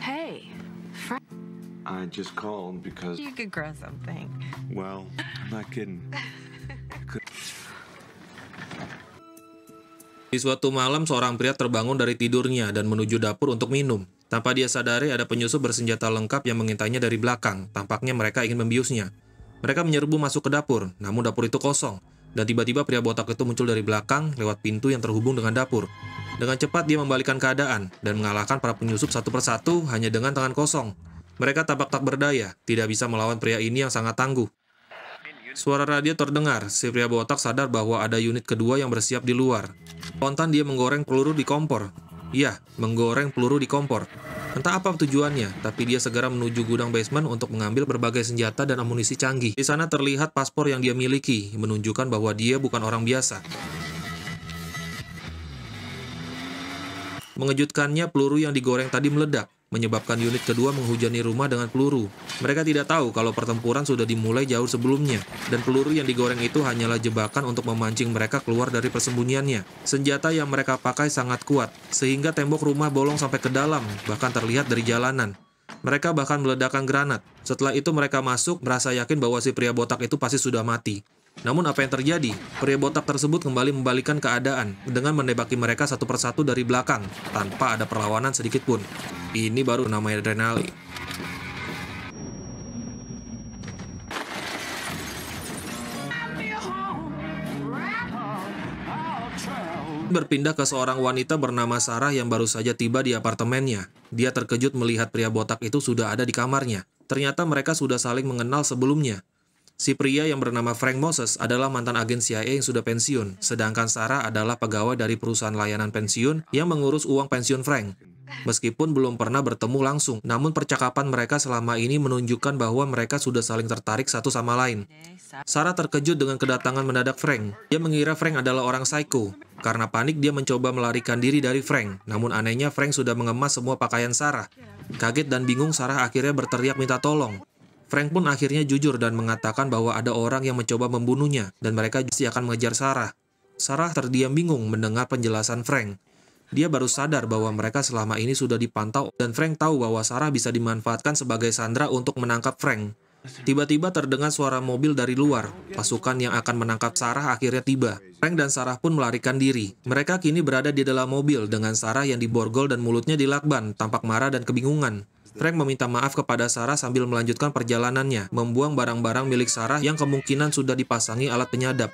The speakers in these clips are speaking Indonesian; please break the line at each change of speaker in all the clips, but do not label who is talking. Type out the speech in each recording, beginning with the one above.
Hey,
I just called because,
you could grow something.
well, I'm not kidding.
Di suatu malam, seorang pria terbangun dari tidurnya dan menuju dapur untuk minum. Tanpa dia sadari, ada penyusup bersenjata lengkap yang mengintainya dari belakang. Tampaknya mereka ingin membiusnya. Mereka menyerbu masuk ke dapur, namun dapur itu kosong. Dan tiba-tiba pria botak itu muncul dari belakang lewat pintu yang terhubung dengan dapur. Dengan cepat dia membalikkan keadaan dan mengalahkan para penyusup satu persatu hanya dengan tangan kosong. Mereka tampak tak berdaya, tidak bisa melawan pria ini yang sangat tangguh. Suara radio terdengar, si pria botak sadar bahwa ada unit kedua yang bersiap di luar. Spontan dia menggoreng peluru di kompor. Iya, menggoreng peluru di kompor. Entah apa tujuannya, tapi dia segera menuju gudang basement untuk mengambil berbagai senjata dan amunisi canggih. Di sana terlihat paspor yang dia miliki, menunjukkan bahwa dia bukan orang biasa. Mengejutkannya, peluru yang digoreng tadi meledak, menyebabkan unit kedua menghujani rumah dengan peluru. Mereka tidak tahu kalau pertempuran sudah dimulai jauh sebelumnya, dan peluru yang digoreng itu hanyalah jebakan untuk memancing mereka keluar dari persembunyiannya. Senjata yang mereka pakai sangat kuat, sehingga tembok rumah bolong sampai ke dalam, bahkan terlihat dari jalanan. Mereka bahkan meledakkan granat. Setelah itu mereka masuk, merasa yakin bahwa si pria botak itu pasti sudah mati. Namun apa yang terjadi? Pria botak tersebut kembali membalikkan keadaan dengan menembaki mereka satu persatu dari belakang, tanpa ada perlawanan sedikit pun. Ini baru namanya adrenalin. Berpindah ke seorang wanita bernama Sarah yang baru saja tiba di apartemennya. Dia terkejut melihat pria botak itu sudah ada di kamarnya. Ternyata mereka sudah saling mengenal sebelumnya. Si pria yang bernama Frank Moses adalah mantan agen CIA yang sudah pensiun, sedangkan Sarah adalah pegawai dari perusahaan layanan pensiun yang mengurus uang pensiun Frank. Meskipun belum pernah bertemu langsung, namun percakapan mereka selama ini menunjukkan bahwa mereka sudah saling tertarik satu sama lain. Sarah terkejut dengan kedatangan mendadak Frank. Dia mengira Frank adalah orang psycho. Karena panik, dia mencoba melarikan diri dari Frank. Namun anehnya, Frank sudah mengemas semua pakaian Sarah. Kaget dan bingung, Sarah akhirnya berteriak minta tolong. Frank pun akhirnya jujur dan mengatakan bahwa ada orang yang mencoba membunuhnya, dan mereka pasti akan mengejar Sarah. Sarah terdiam bingung mendengar penjelasan Frank. Dia baru sadar bahwa mereka selama ini sudah dipantau, dan Frank tahu bahwa Sarah bisa dimanfaatkan sebagai sandera untuk menangkap Frank. Tiba-tiba terdengar suara mobil dari luar. Pasukan yang akan menangkap Sarah akhirnya tiba. Frank dan Sarah pun melarikan diri. Mereka kini berada di dalam mobil dengan Sarah yang diborgol dan mulutnya dilakban, tampak marah dan kebingungan. Frank meminta maaf kepada Sarah sambil melanjutkan perjalanannya, membuang barang-barang milik Sarah yang kemungkinan sudah dipasangi alat penyadap.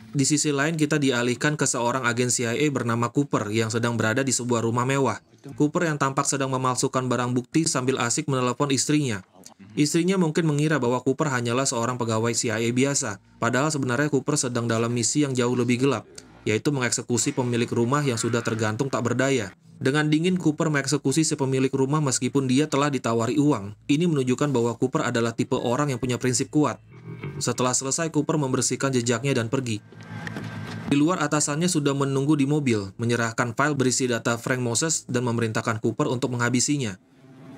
Di sisi lain, kita dialihkan ke seorang agen CIA bernama Cooper yang sedang berada di sebuah rumah mewah. Cooper yang tampak sedang memalsukan barang bukti sambil asik menelepon istrinya. Istrinya mungkin mengira bahwa Cooper hanyalah seorang pegawai CIA biasa, padahal sebenarnya Cooper sedang dalam misi yang jauh lebih gelap, yaitu mengeksekusi pemilik rumah yang sudah tergantung tak berdaya. Dengan dingin, Cooper mengeksekusi si pemilik rumah meskipun dia telah ditawari uang. Ini menunjukkan bahwa Cooper adalah tipe orang yang punya prinsip kuat. Setelah selesai, Cooper membersihkan jejaknya dan pergi. Di luar, atasannya sudah menunggu di mobil, menyerahkan file berisi data Frank Moses dan memerintahkan Cooper untuk menghabisinya.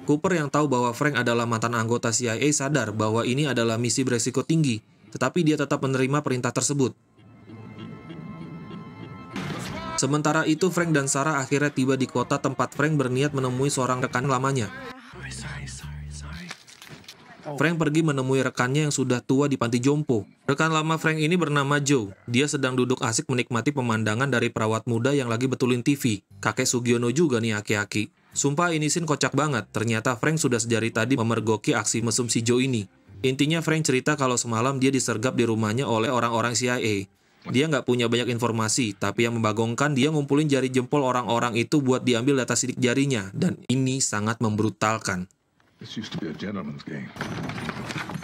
Cooper yang tahu bahwa Frank adalah mantan anggota CIA sadar bahwa ini adalah misi beresiko tinggi, tetapi dia tetap menerima perintah tersebut. Sementara itu, Frank dan Sarah akhirnya tiba di kota tempat Frank berniat menemui seorang rekan lamanya. Frank pergi menemui rekannya yang sudah tua di panti jompo. Rekan lama Frank ini bernama Joe. Dia sedang duduk asik menikmati pemandangan dari perawat muda yang lagi betulin TV. Kakek Sugiono juga nih aki-aki. Sumpah ini scene kocak banget. Ternyata Frank sudah sejari tadi memergoki aksi mesum si Joe ini. Intinya Frank cerita kalau semalam dia disergap di rumahnya oleh orang-orang CIA. Dia nggak punya banyak informasi, tapi yang membagongkan dia ngumpulin jari jempol orang-orang itu buat diambil data sidik jarinya. Dan ini sangat membrutalkan.
This used to be a gentleman's game.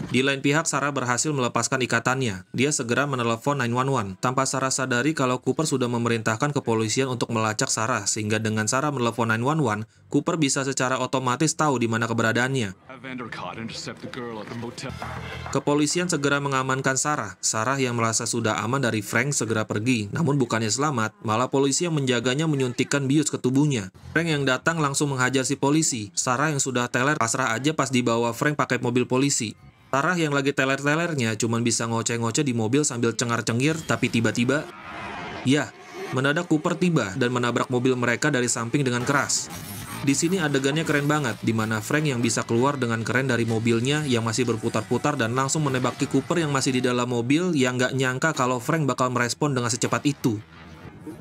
Di lain pihak, Sarah berhasil melepaskan ikatannya. Dia segera menelepon 911. Tanpa Sarah sadari kalau Cooper sudah memerintahkan kepolisian untuk melacak Sarah, sehingga dengan Sarah menelepon 911, Cooper bisa secara otomatis tahu di mana keberadaannya. Kepolisian segera mengamankan Sarah. Sarah yang merasa sudah aman dari Frank segera pergi. Namun bukannya selamat, malah polisi yang menjaganya menyuntikkan bius ke tubuhnya. Frank yang datang langsung menghajar si polisi. Sarah yang sudah teler pasrah aja pas dibawa Frank pakai mobil polisi. Sarah yang lagi teler-telernya cuman bisa ngoceh-ngoceh di mobil sambil cengar-cengir, tapi tiba-tiba, ya, mendadak Cooper tiba dan menabrak mobil mereka dari samping dengan keras. Di sini adegannya keren banget, di mana Frank yang bisa keluar dengan keren dari mobilnya yang masih berputar-putar dan langsung menembaki Cooper yang masih di dalam mobil yang nggak nyangka kalau Frank bakal merespon dengan secepat itu.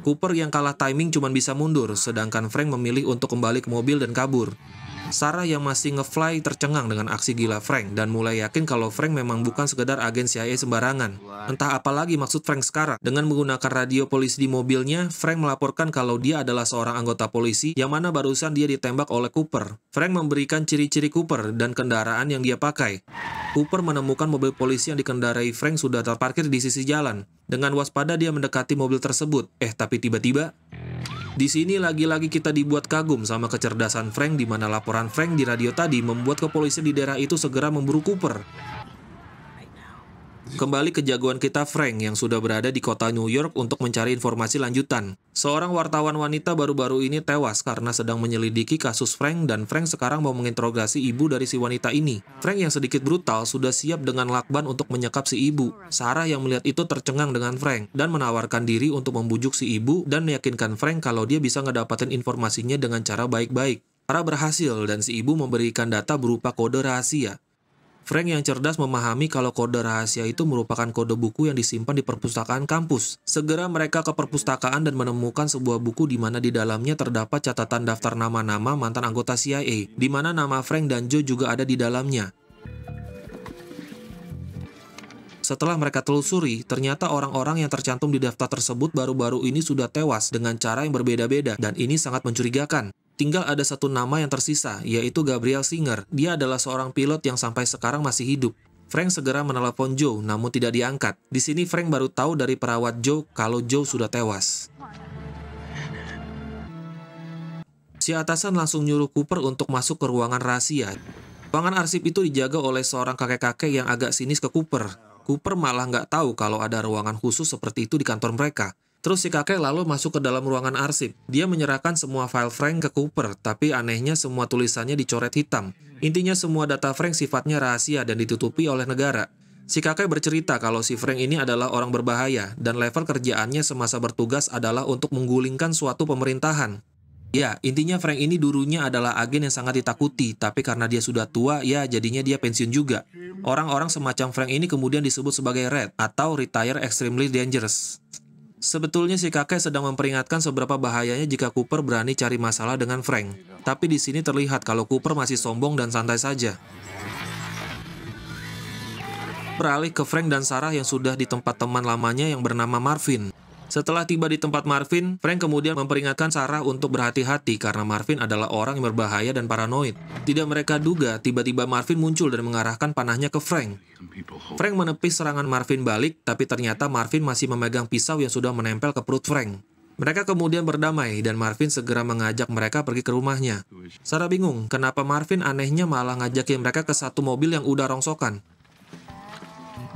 Cooper yang kalah timing cuman bisa mundur, sedangkan Frank memilih untuk kembali ke mobil dan kabur. Sarah yang masih nge-fly tercengang dengan aksi gila Frank dan mulai yakin kalau Frank memang bukan sekedar agen CIA sembarangan. Entah apa lagi maksud Frank sekarang. Dengan menggunakan radio polisi di mobilnya, Frank melaporkan kalau dia adalah seorang anggota polisi yang mana barusan dia ditembak oleh Cooper. Frank memberikan ciri-ciri Cooper dan kendaraan yang dia pakai. Cooper menemukan mobil polisi yang dikendarai Frank sudah terparkir di sisi jalan. Dengan waspada dia mendekati mobil tersebut. Tapi tiba-tiba, di sini lagi-lagi kita dibuat kagum sama kecerdasan Frank, di mana laporan Frank di radio tadi membuat kepolisian di daerah itu segera memburu Cooper. Kembali ke jagoan kita Frank yang sudah berada di kota New York untuk mencari informasi lanjutan. Seorang wartawan wanita baru-baru ini tewas karena sedang menyelidiki kasus Frank dan Frank sekarang mau menginterogasi ibu dari si wanita ini. Frank yang sedikit brutal sudah siap dengan lakban untuk menyekap si ibu. Sarah yang melihat itu tercengang dengan Frank dan menawarkan diri untuk membujuk si ibu dan meyakinkan Frank kalau dia bisa ngedapatin informasinya dengan cara baik-baik. Sarah berhasil dan si ibu memberikan data berupa kode rahasia. Frank yang cerdas memahami kalau kode rahasia itu merupakan kode buku yang disimpan di perpustakaan kampus. Segera mereka ke perpustakaan dan menemukan sebuah buku di mana di dalamnya terdapat catatan daftar nama-nama mantan anggota CIA, di mana nama Frank dan Joe juga ada di dalamnya. Setelah mereka telusuri, ternyata orang-orang yang tercantum di daftar tersebut baru-baru ini sudah tewas dengan cara yang berbeda-beda, dan ini sangat mencurigakan. Tinggal ada satu nama yang tersisa, yaitu Gabriel Singer. Dia adalah seorang pilot yang sampai sekarang masih hidup. Frank segera menelepon Joe, namun tidak diangkat. Di sini Frank baru tahu dari perawat Joe kalau Joe sudah tewas. Si atasan langsung nyuruh Cooper untuk masuk ke ruangan rahasia. Ruangan arsip itu dijaga oleh seorang kakek-kakek yang agak sinis ke Cooper. Cooper malah nggak tahu kalau ada ruangan khusus seperti itu di kantor mereka. Terus si kakek lalu masuk ke dalam ruangan arsip. Dia menyerahkan semua file Frank ke Cooper, tapi anehnya semua tulisannya dicoret hitam. Intinya semua data Frank sifatnya rahasia dan ditutupi oleh negara. Si kakek bercerita kalau si Frank ini adalah orang berbahaya, dan level kerjaannya semasa bertugas adalah untuk menggulingkan suatu pemerintahan. Ya, intinya Frank ini dulunya adalah agen yang sangat ditakuti, tapi karena dia sudah tua, ya jadinya dia pensiun juga. Orang-orang semacam Frank ini kemudian disebut sebagai RED, atau Retire Extremely Dangerous. Sebetulnya si kakek sedang memperingatkan seberapa bahayanya jika Cooper berani cari masalah dengan Frank. Tapi di sini terlihat kalau Cooper masih sombong dan santai saja. Beralih ke Frank dan Sarah yang sudah di tempat teman lamanya yang bernama Marvin. Setelah tiba di tempat Marvin, Frank kemudian memperingatkan Sarah untuk berhati-hati karena Marvin adalah orang yang berbahaya dan paranoid. Tidak mereka duga, tiba-tiba Marvin muncul dan mengarahkan panahnya ke Frank. Frank menepis serangan Marvin balik, tapi ternyata Marvin masih memegang pisau yang sudah menempel ke perut Frank. Mereka kemudian berdamai dan Marvin segera mengajak mereka pergi ke rumahnya. Sarah bingung, kenapa Marvin anehnya malah ngajakin mereka ke satu mobil yang udah rongsokan.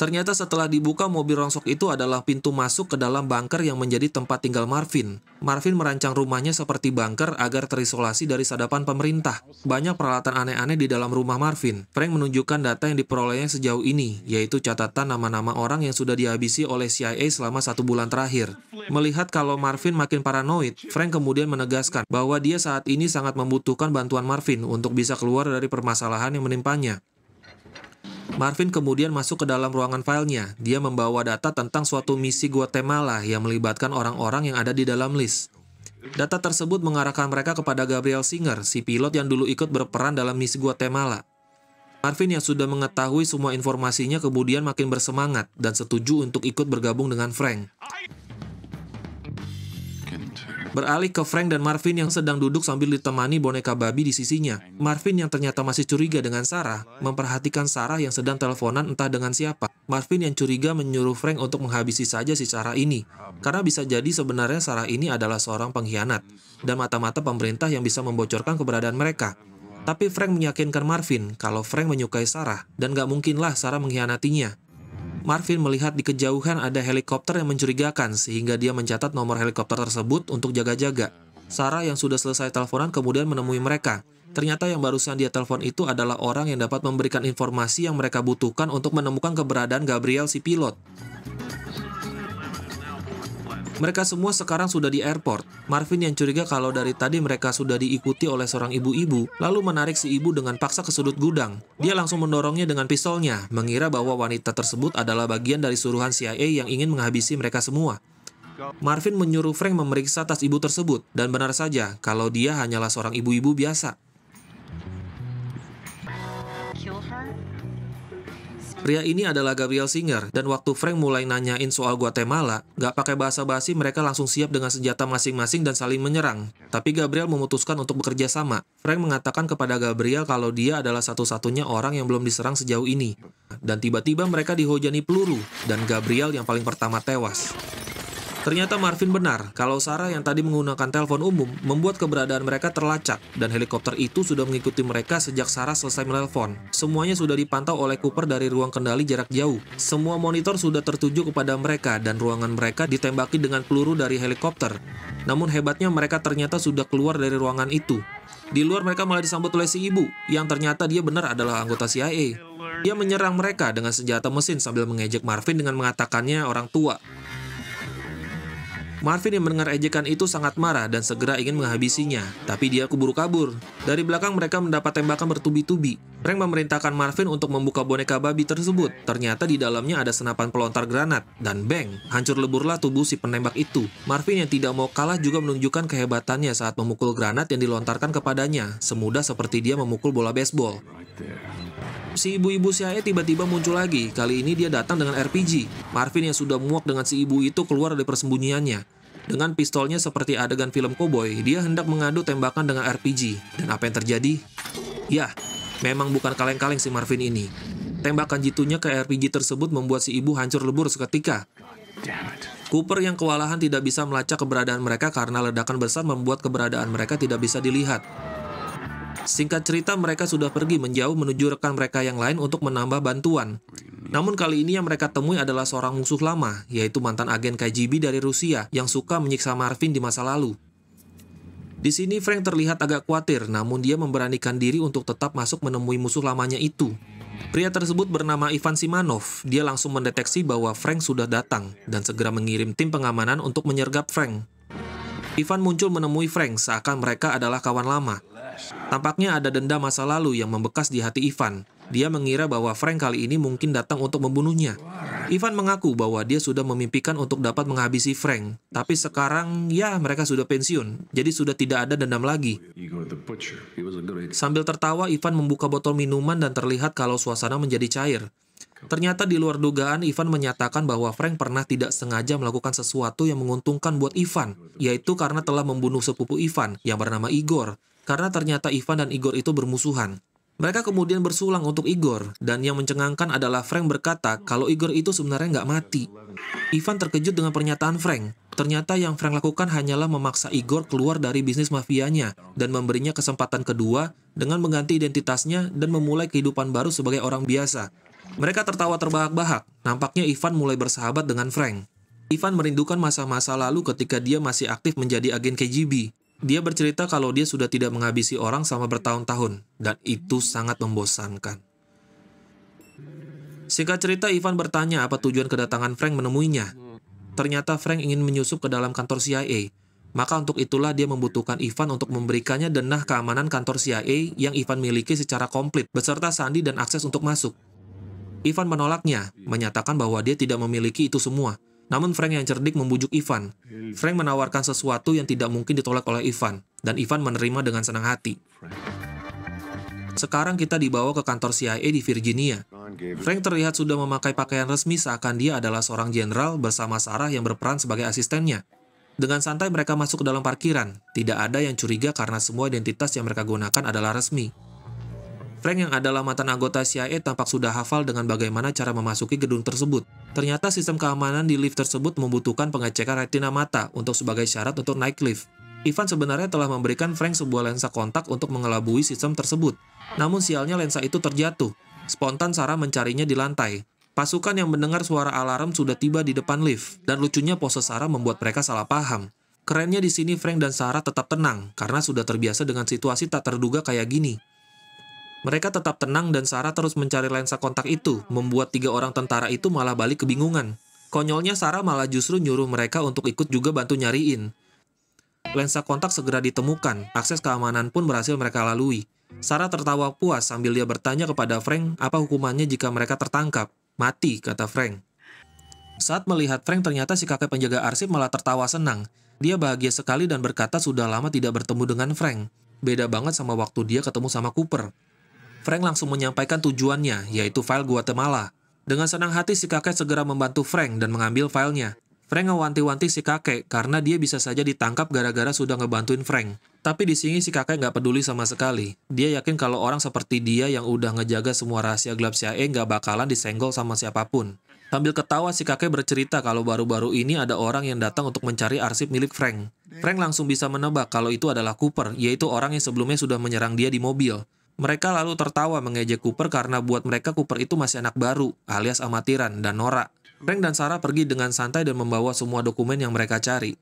Ternyata setelah dibuka mobil rongsok itu adalah pintu masuk ke dalam bunker yang menjadi tempat tinggal Marvin. Marvin merancang rumahnya seperti bunker agar terisolasi dari sadapan pemerintah. Banyak peralatan aneh-aneh di dalam rumah Marvin. Frank menunjukkan data yang diperolehnya sejauh ini, yaitu catatan nama-nama orang yang sudah dihabisi oleh CIA selama 1 bulan terakhir. Melihat kalau Marvin makin paranoid, Frank kemudian menegaskan bahwa dia saat ini sangat membutuhkan bantuan Marvin untuk bisa keluar dari permasalahan yang menimpanya. Marvin kemudian masuk ke dalam ruangan filenya. Dia membawa data tentang suatu misi Guatemala yang melibatkan orang-orang yang ada di dalam list. Data tersebut mengarahkan mereka kepada Gabriel Singer, si pilot yang dulu ikut berperan dalam misi Guatemala. Marvin yang sudah mengetahui semua informasinya kemudian makin bersemangat dan setuju untuk ikut bergabung dengan Frank. Beralih ke Frank dan Marvin yang sedang duduk sambil ditemani boneka babi di sisinya. Marvin yang ternyata masih curiga dengan Sarah, memperhatikan Sarah yang sedang teleponan entah dengan siapa. Marvin yang curiga menyuruh Frank untuk menghabisi saja si Sarah ini. Karena bisa jadi sebenarnya Sarah ini adalah seorang pengkhianat, dan mata-mata pemerintah yang bisa membocorkan keberadaan mereka. Tapi Frank meyakinkan Marvin kalau Frank menyukai Sarah, dan gak mungkinlah Sarah mengkhianatinya. Marvin melihat di kejauhan ada helikopter yang mencurigakan sehingga dia mencatat nomor helikopter tersebut untuk jaga-jaga. Sarah yang sudah selesai teleponan kemudian menemui mereka. Ternyata yang barusan dia telepon itu adalah orang yang dapat memberikan informasi yang mereka butuhkan untuk menemukan keberadaan Gabriel si pilot. Mereka semua sekarang sudah di airport. Marvin yang curiga kalau dari tadi mereka sudah diikuti oleh seorang ibu-ibu, lalu menarik si ibu dengan paksa ke sudut gudang. Dia langsung mendorongnya dengan pistolnya, mengira bahwa wanita tersebut adalah bagian dari suruhan CIA yang ingin menghabisi mereka semua. Marvin menyuruh Frank memeriksa tas ibu tersebut, dan benar saja kalau dia hanyalah seorang ibu-ibu biasa. Pria ini adalah Gabriel Singer, dan waktu Frank mulai nanyain soal Guatemala, gak pakai basa-basi mereka langsung siap dengan senjata masing-masing dan saling menyerang. Tapi Gabriel memutuskan untuk bekerja sama. Frank mengatakan kepada Gabriel kalau dia adalah satu-satunya orang yang belum diserang sejauh ini. Dan tiba-tiba mereka dihujani peluru, dan Gabriel yang paling pertama tewas. Ternyata Marvin benar, kalau Sarah yang tadi menggunakan telepon umum membuat keberadaan mereka terlacak, dan helikopter itu sudah mengikuti mereka sejak Sarah selesai menelpon. Semuanya sudah dipantau oleh Cooper dari ruang kendali jarak jauh. Semua monitor sudah tertuju kepada mereka, dan ruangan mereka ditembaki dengan peluru dari helikopter. Namun hebatnya mereka ternyata sudah keluar dari ruangan itu. Di luar mereka malah disambut oleh si ibu, yang ternyata dia benar adalah anggota CIA. Dia menyerang mereka dengan senjata mesin sambil mengejek Marvin dengan mengatakannya orang tua. Marvin yang mendengar ejekan itu sangat marah dan segera ingin menghabisinya, tapi dia keburu kabur. Dari belakang mereka mendapat tembakan bertubi-tubi. Frank memerintahkan Marvin untuk membuka boneka babi tersebut. Ternyata di dalamnya ada senapan pelontar granat, dan bang, hancur leburlah tubuh si penembak itu. Marvin yang tidak mau kalah juga menunjukkan kehebatannya saat memukul granat yang dilontarkan kepadanya, semudah seperti dia memukul bola baseball. Si ibu-ibu CIA tiba-tiba muncul lagi. Kali ini dia datang dengan RPG. Marvin yang sudah muak dengan si ibu itu keluar dari persembunyiannya. Dengan pistolnya seperti adegan film koboi, dia hendak mengadu tembakan dengan RPG. Dan apa yang terjadi? Ya, memang bukan kaleng-kaleng si Marvin ini. Tembakan jitunya ke RPG tersebut membuat si ibu hancur lebur seketika. Cooper yang kewalahan tidak bisa melacak keberadaan mereka karena ledakan besar membuat keberadaan mereka tidak bisa dilihat. Singkat cerita, mereka sudah pergi menjauh menuju rekan mereka yang lain untuk menambah bantuan. Namun kali ini yang mereka temui adalah seorang musuh lama, yaitu mantan agen KGB dari Rusia yang suka menyiksa Marvin di masa lalu. Di sini Frank terlihat agak khawatir, namun dia memberanikan diri untuk tetap masuk menemui musuh lamanya itu. Pria tersebut bernama Ivan Simanov. Dia langsung mendeteksi bahwa Frank sudah datang dan segera mengirim tim pengamanan untuk menyergap Frank. Ivan muncul menemui Frank seakan mereka adalah kawan lama. Tampaknya ada dendam masa lalu yang membekas di hati Ivan. Dia mengira bahwa Frank kali ini mungkin datang untuk membunuhnya. Ivan mengaku bahwa dia sudah memimpikan untuk dapat menghabisi Frank. Tapi sekarang, ya mereka sudah pensiun, jadi sudah tidak ada dendam lagi. Sambil tertawa, Ivan membuka botol minuman dan terlihat kalau suasana menjadi cair. Ternyata di luar dugaan, Ivan menyatakan bahwa Frank pernah tidak sengaja melakukan sesuatu yang menguntungkan buat Ivan, yaitu karena telah membunuh sepupu Ivan yang bernama Igor. Karena ternyata Ivan dan Igor itu bermusuhan. Mereka kemudian bersulang untuk Igor, dan yang mencengangkan adalah Frank berkata kalau Igor itu sebenarnya nggak mati. Ivan terkejut dengan pernyataan Frank. Ternyata yang Frank lakukan hanyalah memaksa Igor keluar dari bisnis mafianya dan memberinya kesempatan kedua dengan mengganti identitasnya dan memulai kehidupan baru sebagai orang biasa. Mereka tertawa terbahak-bahak. Nampaknya Ivan mulai bersahabat dengan Frank. Ivan merindukan masa-masa lalu ketika dia masih aktif menjadi agen KGB. Dia bercerita kalau dia sudah tidak menghabisi orang selama bertahun-tahun, dan itu sangat membosankan. Singkat cerita, Ivan bertanya apa tujuan kedatangan Frank menemuinya. Ternyata Frank ingin menyusup ke dalam kantor CIA. Maka untuk itulah dia membutuhkan Ivan untuk memberikannya denah keamanan kantor CIA yang Ivan miliki secara komplit, beserta sandi dan akses untuk masuk. Ivan menolaknya, menyatakan bahwa dia tidak memiliki itu semua. Namun Frank yang cerdik membujuk Ivan. Frank menawarkan sesuatu yang tidak mungkin ditolak oleh Ivan, dan Ivan menerima dengan senang hati. Sekarang kita dibawa ke kantor CIA di Virginia. Frank terlihat sudah memakai pakaian resmi seakan dia adalah seorang jenderal bersama Sarah yang berperan sebagai asistennya. Dengan santai mereka masuk ke dalam parkiran. Tidak ada yang curiga karena semua identitas yang mereka gunakan adalah resmi. Frank yang adalah mantan anggota CIA tampak sudah hafal dengan bagaimana cara memasuki gedung tersebut. Ternyata sistem keamanan di lift tersebut membutuhkan pengecekan retina mata untuk sebagai syarat untuk naik lift. Ivan sebenarnya telah memberikan Frank sebuah lensa kontak untuk mengelabui sistem tersebut. Namun sialnya lensa itu terjatuh. Spontan Sarah mencarinya di lantai. Pasukan yang mendengar suara alarm sudah tiba di depan lift, dan lucunya pose Sarah membuat mereka salah paham. Kerennya di sini Frank dan Sarah tetap tenang, karena sudah terbiasa dengan situasi tak terduga kayak gini. Mereka tetap tenang dan Sarah terus mencari lensa kontak itu, membuat 3 orang tentara itu malah balik kebingungan. Konyolnya Sarah malah justru nyuruh mereka untuk ikut juga bantu nyariin. Lensa kontak segera ditemukan, akses keamanan pun berhasil mereka lalui. Sarah tertawa puas sambil dia bertanya kepada Frank apa hukumannya jika mereka tertangkap. Mati, kata Frank. Saat melihat Frank, ternyata si kakek penjaga arsip malah tertawa senang. Dia bahagia sekali dan berkata sudah lama tidak bertemu dengan Frank. Beda banget sama waktu dia ketemu sama Cooper. Frank langsung menyampaikan tujuannya, yaitu file Guatemala. Dengan senang hati si kakek segera membantu Frank dan mengambil filenya. Frank ngewanti-wanti si kakek karena dia bisa saja ditangkap gara-gara sudah ngebantuin Frank. Tapi di sini si kakek nggak peduli sama sekali. Dia yakin kalau orang seperti dia yang udah ngejaga semua rahasia gelap CIA nggak bakalan disenggol sama siapapun. Sambil ketawa si kakek bercerita kalau baru-baru ini ada orang yang datang untuk mencari arsip milik Frank. Frank langsung bisa menebak kalau itu adalah Cooper, yaitu orang yang sebelumnya sudah menyerang dia di mobil. Mereka lalu tertawa mengejek Cooper karena buat mereka Cooper itu masih anak baru, alias amatiran, dan norak. Frank dan Sarah pergi dengan santai dan membawa semua dokumen yang mereka cari.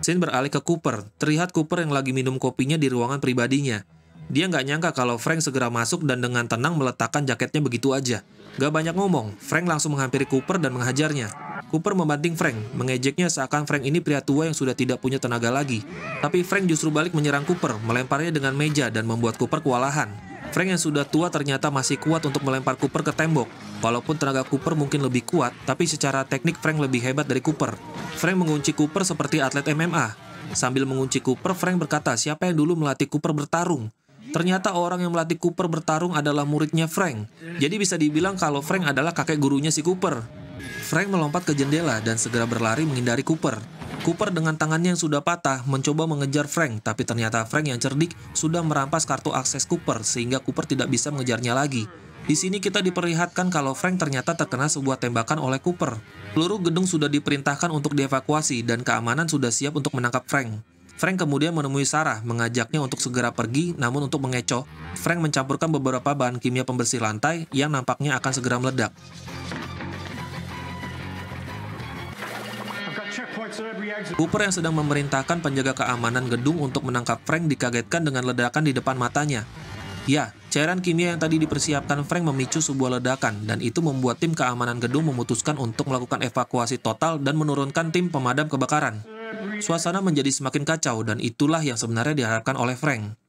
Scene beralih ke Cooper. Terlihat Cooper yang lagi minum kopinya di ruangan pribadinya. Dia nggak nyangka kalau Frank segera masuk dan dengan tenang meletakkan jaketnya begitu aja. Gak banyak ngomong, Frank langsung menghampiri Cooper dan menghajarnya. Cooper membanting Frank, mengejeknya seakan Frank ini pria tua yang sudah tidak punya tenaga lagi. Tapi Frank justru balik menyerang Cooper, melemparnya dengan meja dan membuat Cooper kewalahan. Frank yang sudah tua ternyata masih kuat untuk melempar Cooper ke tembok. Walaupun tenaga Cooper mungkin lebih kuat, tapi secara teknik Frank lebih hebat dari Cooper. Frank mengunci Cooper seperti atlet MMA. Sambil mengunci Cooper, Frank berkata siapa yang dulu melatih Cooper bertarung. Ternyata orang yang melatih Cooper bertarung adalah muridnya Frank. Jadi bisa dibilang kalau Frank adalah kakek gurunya si Cooper. Frank melompat ke jendela dan segera berlari menghindari Cooper. Cooper dengan tangannya yang sudah patah mencoba mengejar Frank, tapi ternyata Frank yang cerdik sudah merampas kartu akses Cooper sehingga Cooper tidak bisa mengejarnya lagi. Di sini kita diperlihatkan kalau Frank ternyata terkena sebuah tembakan oleh Cooper. Seluruh gedung sudah diperintahkan untuk dievakuasi dan keamanan sudah siap untuk menangkap Frank. Frank kemudian menemui Sarah, mengajaknya untuk segera pergi, namun untuk mengecoh, Frank mencampurkan beberapa bahan kimia pembersih lantai yang nampaknya akan segera meledak. Cooper yang sedang memerintahkan penjaga keamanan gedung untuk menangkap Frank dikagetkan dengan ledakan di depan matanya. Ya, cairan kimia yang tadi dipersiapkan Frank memicu sebuah ledakan, dan itu membuat tim keamanan gedung memutuskan untuk melakukan evakuasi total dan menurunkan tim pemadam kebakaran. Suasana menjadi semakin kacau, dan itulah yang sebenarnya diharapkan oleh Frank.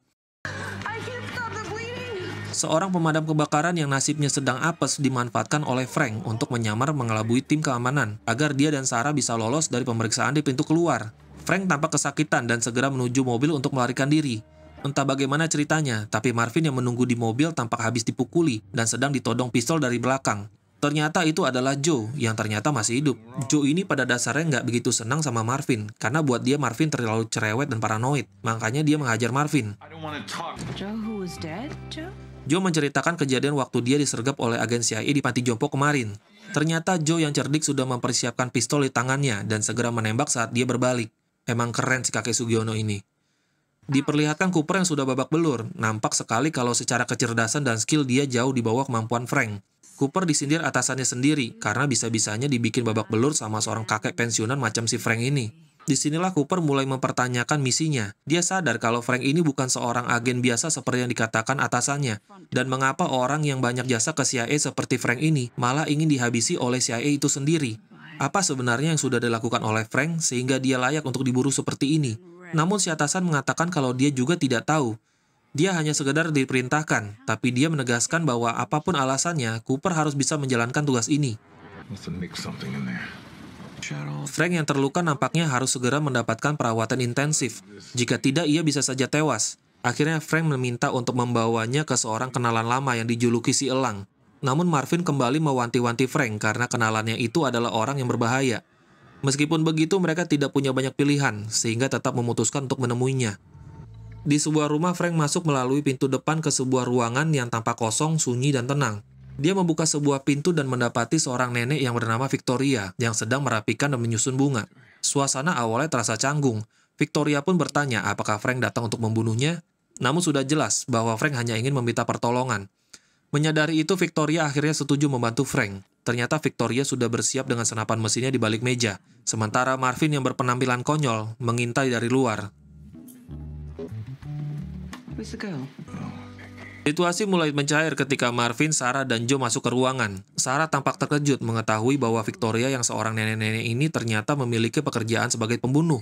Seorang pemadam kebakaran yang nasibnya sedang apes dimanfaatkan oleh Frank untuk menyamar mengelabui tim keamanan agar dia dan Sarah bisa lolos dari pemeriksaan di pintu keluar. Frank tampak kesakitan dan segera menuju mobil untuk melarikan diri. Entah bagaimana ceritanya, tapi Marvin yang menunggu di mobil tampak habis dipukuli dan sedang ditodong pistol dari belakang. Ternyata itu adalah Joe yang ternyata masih hidup. Joe ini pada dasarnya nggak begitu senang sama Marvin karena buat dia Marvin terlalu cerewet dan paranoid. Makanya dia menghajar Marvin.
Joe who was dead, Joe?
Joe menceritakan kejadian waktu dia disergap oleh agen CIA di panti jompo kemarin. Ternyata Joe yang cerdik sudah mempersiapkan pistol di tangannya dan segera menembak saat dia berbalik. Emang keren si kakek Sugiono ini. Diperlihatkan Cooper yang sudah babak belur. Nampak sekali kalau secara kecerdasan dan skill dia jauh di bawah kemampuan Frank. Cooper disindir atasannya sendiri karena bisa-bisanya dibikin babak belur sama seorang kakek pensiunan macam si Frank ini. Disinilah Cooper mulai mempertanyakan misinya. Dia sadar kalau Frank ini bukan seorang agen biasa seperti yang dikatakan atasannya. Dan mengapa orang yang banyak jasa ke CIA seperti Frank ini malah ingin dihabisi oleh CIA itu sendiri. Apa sebenarnya yang sudah dilakukan oleh Frank sehingga dia layak untuk diburu seperti ini? Namun si atasan mengatakan kalau dia juga tidak tahu. Dia hanya sekedar diperintahkan, tapi dia menegaskan bahwa apapun alasannya, Cooper harus bisa menjalankan tugas ini. Frank yang terluka nampaknya harus segera mendapatkan perawatan intensif. Jika tidak, ia bisa saja tewas. Akhirnya Frank meminta untuk membawanya ke seorang kenalan lama yang dijuluki si Elang. Namun Marvin kembali mewanti-wanti Frank karena kenalannya itu adalah orang yang berbahaya. Meskipun begitu, mereka tidak punya banyak pilihan, sehingga tetap memutuskan untuk menemuinya. Di sebuah rumah, Frank masuk melalui pintu depan ke sebuah ruangan yang tampak kosong, sunyi, dan tenang. Dia membuka sebuah pintu dan mendapati seorang nenek yang bernama Victoria, yang sedang merapikan dan menyusun bunga. Suasana awalnya terasa canggung. Victoria pun bertanya apakah Frank datang untuk membunuhnya, namun sudah jelas bahwa Frank hanya ingin meminta pertolongan. Menyadari itu, Victoria akhirnya setuju membantu Frank. Ternyata Victoria sudah bersiap dengan senapan mesinnya di balik meja, sementara Marvin yang berpenampilan konyol mengintai dari luar.
Where's the girl?
Situasi mulai mencair ketika Marvin, Sarah, dan Joe masuk ke ruangan. Sarah tampak terkejut mengetahui bahwa Victoria yang seorang nenek-nenek ini ternyata memiliki pekerjaan sebagai pembunuh.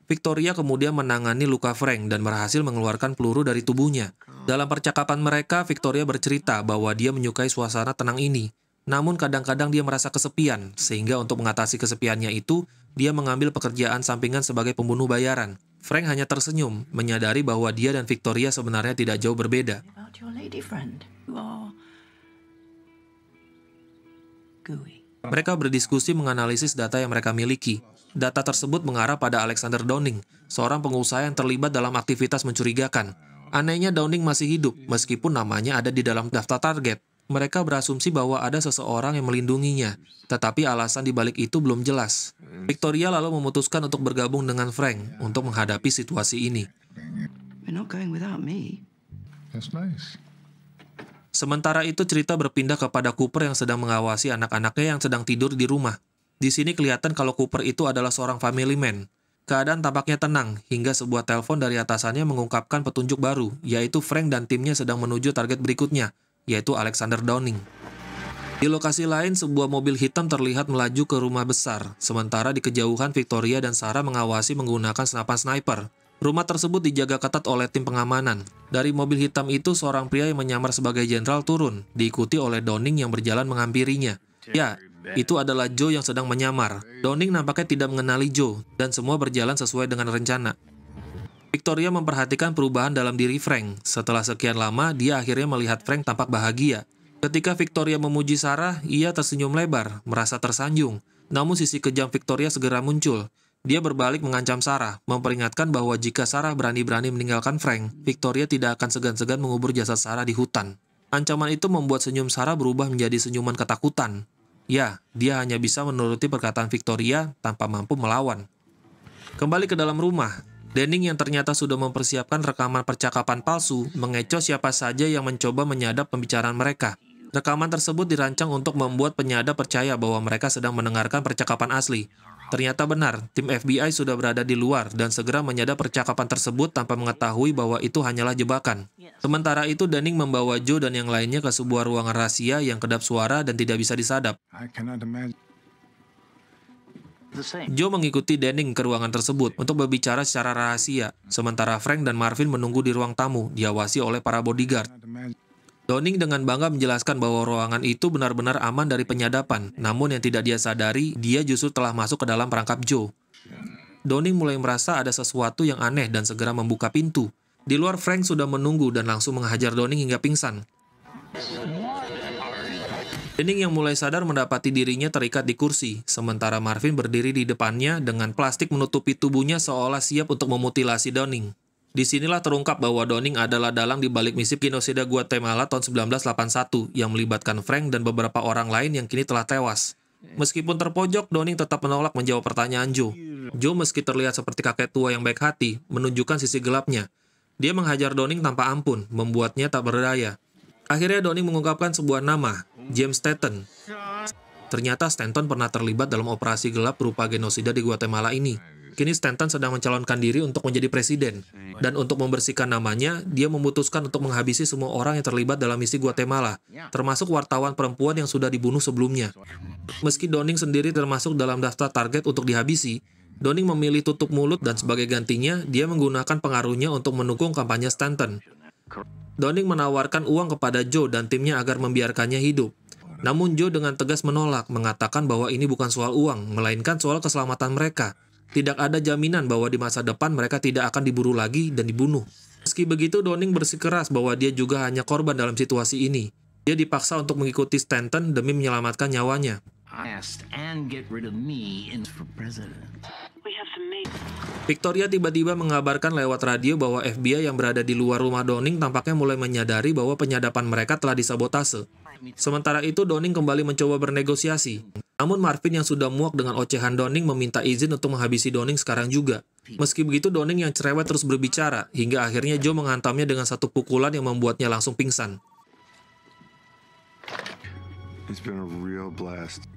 Victoria kemudian menangani luka Frank dan berhasil mengeluarkan peluru dari tubuhnya. Dalam percakapan mereka, Victoria bercerita bahwa dia menyukai suasana tenang ini. Namun kadang-kadang dia merasa kesepian, sehingga untuk mengatasi kesepiannya itu, dia mengambil pekerjaan sampingan sebagai pembunuh bayaran. Frank hanya tersenyum, menyadari bahwa dia dan Victoria sebenarnya tidak jauh berbeda.
About your lady friend. You are gooey.
Mereka berdiskusi menganalisis data yang mereka miliki. Data tersebut mengarah pada Alexander Downing, seorang pengusaha yang terlibat dalam aktivitas mencurigakan. Anehnya Downing masih hidup, meskipun namanya ada di dalam daftar target. Mereka berasumsi bahwa ada seseorang yang melindunginya, tetapi alasan dibalik itu belum jelas. Victoria lalu memutuskan untuk bergabung dengan Frank untuk menghadapi situasi ini.
We're not going without me.
That's nice.
Sementara itu cerita berpindah kepada Cooper yang sedang mengawasi anak-anaknya yang sedang tidur di rumah. Di sini kelihatan kalau Cooper itu adalah seorang family man. Keadaan tampaknya tenang, hingga sebuah telepon dari atasannya mengungkapkan petunjuk baru, yaitu Frank dan timnya sedang menuju target berikutnya, yaitu Alexander Downing. Di lokasi lain, sebuah mobil hitam terlihat melaju ke rumah besar, sementara di kejauhan Victoria dan Sarah mengawasi menggunakan senapan sniper. Rumah tersebut dijaga ketat oleh tim pengamanan. Dari mobil hitam itu, seorang pria yang menyamar sebagai jenderal turun, diikuti oleh Downing yang berjalan menghampirinya. Ya, itu adalah Joe yang sedang menyamar. Downing nampaknya tidak mengenali Joe, dan semua berjalan sesuai dengan rencana. Victoria memperhatikan perubahan dalam diri Frank. Setelah sekian lama, dia akhirnya melihat Frank tampak bahagia. Ketika Victoria memuji Sarah, ia tersenyum lebar, merasa tersanjung. Namun sisi kejam Victoria segera muncul. Dia berbalik mengancam Sarah, memperingatkan bahwa jika Sarah berani-berani meninggalkan Frank, Victoria tidak akan segan-segan mengubur jasad Sarah di hutan. Ancaman itu membuat senyum Sarah berubah menjadi senyuman ketakutan. Ya, dia hanya bisa menuruti perkataan Victoria tanpa mampu melawan. Kembali ke dalam rumah, Downing yang ternyata sudah mempersiapkan rekaman percakapan palsu mengecoh siapa saja yang mencoba menyadap pembicaraan mereka. Rekaman tersebut dirancang untuk membuat penyadap percaya bahwa mereka sedang mendengarkan percakapan asli. Ternyata benar, tim FBI sudah berada di luar dan segera menyadap percakapan tersebut tanpa mengetahui bahwa itu hanyalah jebakan. Sementara itu, Downing membawa Joe dan yang lainnya ke sebuah ruangan rahasia yang kedap suara dan tidak bisa disadap.
I cannot imagine.
Joe mengikuti Downing ke ruangan tersebut untuk berbicara secara rahasia, sementara Frank dan Marvin menunggu di ruang tamu, diawasi oleh para bodyguard. Downing dengan bangga menjelaskan bahwa ruangan itu benar-benar aman dari penyadapan, namun yang tidak dia sadari, dia justru telah masuk ke dalam perangkap Joe. Downing mulai merasa ada sesuatu yang aneh dan segera membuka pintu. Di luar, Frank sudah menunggu dan langsung menghajar Downing hingga pingsan. Downing yang mulai sadar mendapati dirinya terikat di kursi, sementara Marvin berdiri di depannya dengan plastik menutupi tubuhnya seolah siap untuk memutilasi Downing. Disinilah terungkap bahwa Downing adalah dalang di balik misi genosida Guatemala tahun 1981 yang melibatkan Frank dan beberapa orang lain yang kini telah tewas. Meskipun terpojok, Downing tetap menolak menjawab pertanyaan Joe. Joe meski terlihat seperti kakek tua yang baik hati, menunjukkan sisi gelapnya. Dia menghajar Downing tanpa ampun, membuatnya tak berdaya. Akhirnya Downing mengungkapkan sebuah nama, James Stanton. Ternyata Stanton pernah terlibat dalam operasi gelap berupa genosida di Guatemala ini. Kini Stanton sedang mencalonkan diri untuk menjadi presiden. Dan untuk membersihkan namanya, dia memutuskan untuk menghabisi semua orang yang terlibat dalam misi Guatemala, termasuk wartawan perempuan yang sudah dibunuh sebelumnya. Meski Downing sendiri termasuk dalam daftar target untuk dihabisi, Downing memilih tutup mulut dan sebagai gantinya, dia menggunakan pengaruhnya untuk mendukung kampanye Stanton. Downing menawarkan uang kepada Joe dan timnya agar membiarkannya hidup. Namun Joe dengan tegas menolak, mengatakan bahwa ini bukan soal uang, melainkan soal keselamatan mereka. Tidak ada jaminan bahwa di masa depan mereka tidak akan diburu lagi dan dibunuh. Meski begitu, Downing bersikeras bahwa dia juga hanya korban dalam situasi ini. Dia dipaksa untuk mengikuti Stanton demi menyelamatkan nyawanya.
and get rid of me for president.
Victoria tiba-tiba mengabarkan lewat radio bahwa FBI yang berada di luar rumah Downing tampaknya mulai menyadari bahwa penyadapan mereka telah disabotase. Sementara itu, Downing kembali mencoba bernegosiasi. Namun Marvin yang sudah muak dengan ocehan Downing meminta izin untuk menghabisi Downing sekarang juga. Meski begitu, Downing yang cerewet terus berbicara, hingga akhirnya Joe menghantamnya dengan satu pukulan yang membuatnya langsung pingsan.
It's been a real blast.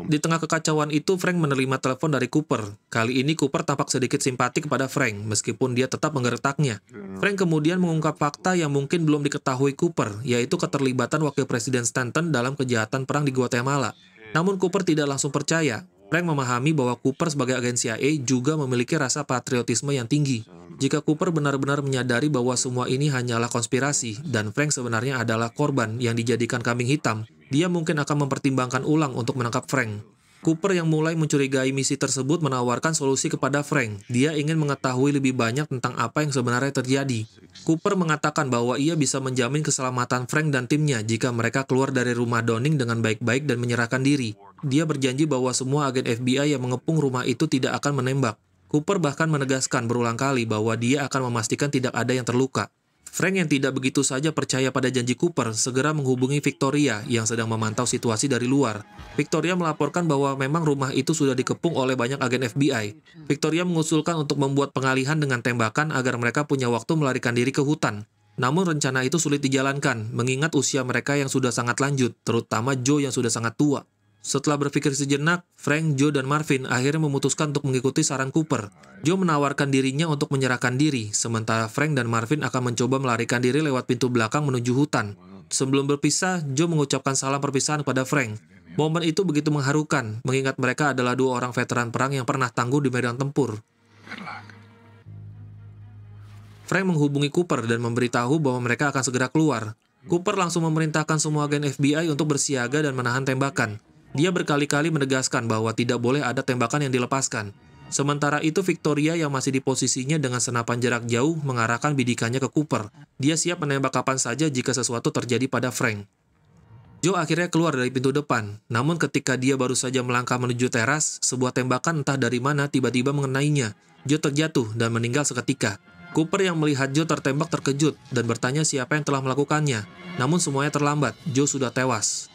Di tengah kekacauan itu, Frank menerima telepon dari Cooper. Kali ini Cooper tampak sedikit simpati kepada Frank, meskipun dia tetap menggertaknya. Frank kemudian mengungkap fakta yang mungkin belum diketahui Cooper, yaitu keterlibatan Wakil Presiden Stanton dalam kejahatan perang di Guatemala. Namun Cooper tidak langsung percaya. Frank memahami bahwa Cooper sebagai agen CIA juga memiliki rasa patriotisme yang tinggi. Jika Cooper benar-benar menyadari bahwa semua ini hanyalah konspirasi, dan Frank sebenarnya adalah korban yang dijadikan kambing hitam, dia mungkin akan mempertimbangkan ulang untuk menangkap Frank. Cooper yang mulai mencurigai misi tersebut menawarkan solusi kepada Frank. Dia ingin mengetahui lebih banyak tentang apa yang sebenarnya terjadi. Cooper mengatakan bahwa ia bisa menjamin keselamatan Frank dan timnya jika mereka keluar dari rumah Downing dengan baik-baik dan menyerahkan diri. Dia berjanji bahwa semua agen FBI yang mengepung rumah itu tidak akan menembak. Cooper bahkan menegaskan berulang kali bahwa dia akan memastikan tidak ada yang terluka. Frank yang tidak begitu saja percaya pada janji Cooper segera menghubungi Victoria yang sedang memantau situasi dari luar. Victoria melaporkan bahwa memang rumah itu sudah dikepung oleh banyak agen FBI. Victoria mengusulkan untuk membuat pengalihan dengan tembakan agar mereka punya waktu melarikan diri ke hutan. Namun rencana itu sulit dijalankan, mengingat usia mereka yang sudah sangat lanjut, terutama Joe yang sudah sangat tua. Setelah berpikir sejenak, Frank, Joe, dan Marvin akhirnya memutuskan untuk mengikuti saran Cooper. Joe menawarkan dirinya untuk menyerahkan diri, sementara Frank dan Marvin akan mencoba melarikan diri lewat pintu belakang menuju hutan. Sebelum berpisah, Joe mengucapkan salam perpisahan kepada Frank. Momen itu begitu mengharukan, mengingat mereka adalah dua orang veteran perang yang pernah tangguh di medan tempur. Frank menghubungi Cooper dan memberitahu bahwa mereka akan segera keluar. Cooper langsung memerintahkan semua agen FBI untuk bersiaga dan menahan tembakan. Dia berkali-kali menegaskan bahwa tidak boleh ada tembakan yang dilepaskan. Sementara itu, Victoria yang masih di posisinya dengan senapan jarak jauh mengarahkan bidikannya ke Cooper. Dia siap menembak kapan saja jika sesuatu terjadi pada Frank. Joe akhirnya keluar dari pintu depan. Namun ketika dia baru saja melangkah menuju teras, sebuah tembakan entah dari mana tiba-tiba mengenainya. Joe terjatuh dan meninggal seketika. Cooper yang melihat Joe tertembak terkejut dan bertanya siapa yang telah melakukannya. Namun semuanya terlambat, Joe sudah tewas.